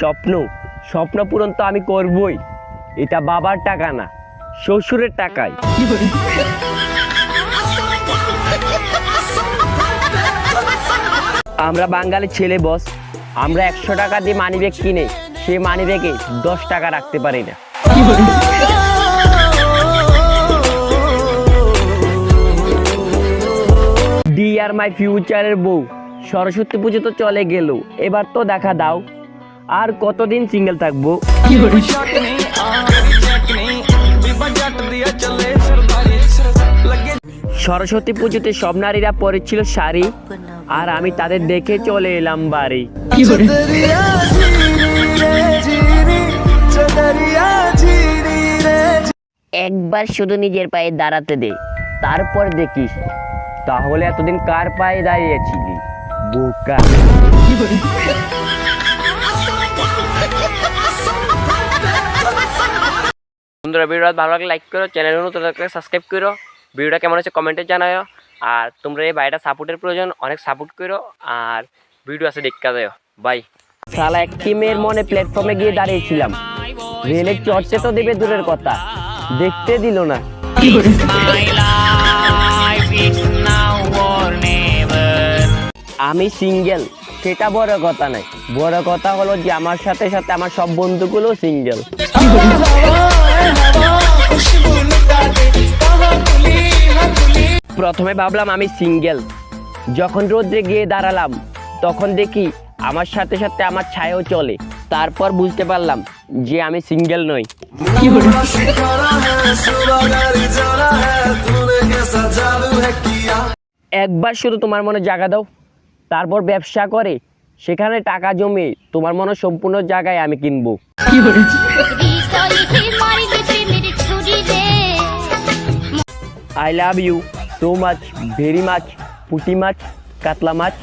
স্বপ্ন স্বপ্ন পূরণ তো আমি করবই। এটা বাবার টাকা না, শ্বশুরের টাকায়। আমরা বাঙালি ছেলে বস, আমরা 100 টাকা দিয়ে মানিব্যাগ কিনে সেই মানিব্যাগে 10 টাকা রাখতে পারি না। ডিয়ার মাই ফিউচারের বউ, সরস্বতী পুজো তো চলে গেল, এবার তো দেখা দাও আর কতদিন সিঙ্গেল থাকবো। সরস্বতী পুজোতে সব নারীরা পরেছিল শাড়ি, আর আমি তাদের দেখে চলে এলাম বাড়ি। একবার শুধু নিজের পায়ে দাঁড়াতে দে, তারপর দেখিস তাহলে এতদিন কার পায়ে দাঁড়িয়েছিলি বোকা। বন্ধুরা ভিডিওটা ভালো লাগলে লাইক করো, চ্যানেল নতুন থাকলে সাবস্ক্রাইব করো, ভিডিওটা কেমন হচ্ছে কমেন্টে জানাও। আর তোমরা এই ভাইটা সাপোর্টের প্রয়োজন, অনেক সাপোর্ট করো। আর ভিডিও আছে দেখা যাও, বাই। শালা একটি মেয়ের মনে প্ল্যাটফর্মে গিয়ে দাঁড়িয়েছিলাম, রেলের চর্চে তো দেবে দূরের কথা, দেখতে দিল না। আমি সিঙ্গেল সেটা বড় কথা নয়, বড় কথা হলো যে আমার সাথে সাথে আমার সব বন্ধুগুলো সিঙ্গেল। প্রথমে ভাবলাম আমি সিঙ্গেল, যখন রোদ্রে গিয়ে দাঁড়ালাম তখন দেখি আমার সাথে সাথে আমার ছায়াও চলে, তারপর বুঝতে পারলাম যে আমি সিঙ্গেল নই। একবার শুধু তোমার মনে জায়গা দাও, তারপর ব্যবসা করে সেখানে টাকা জমে তোমার মনে সম্পূর্ণ জায়গায় আমি কিনবো। I love you so much, very much, পুঁটি মাছ, কাতলা মাছ।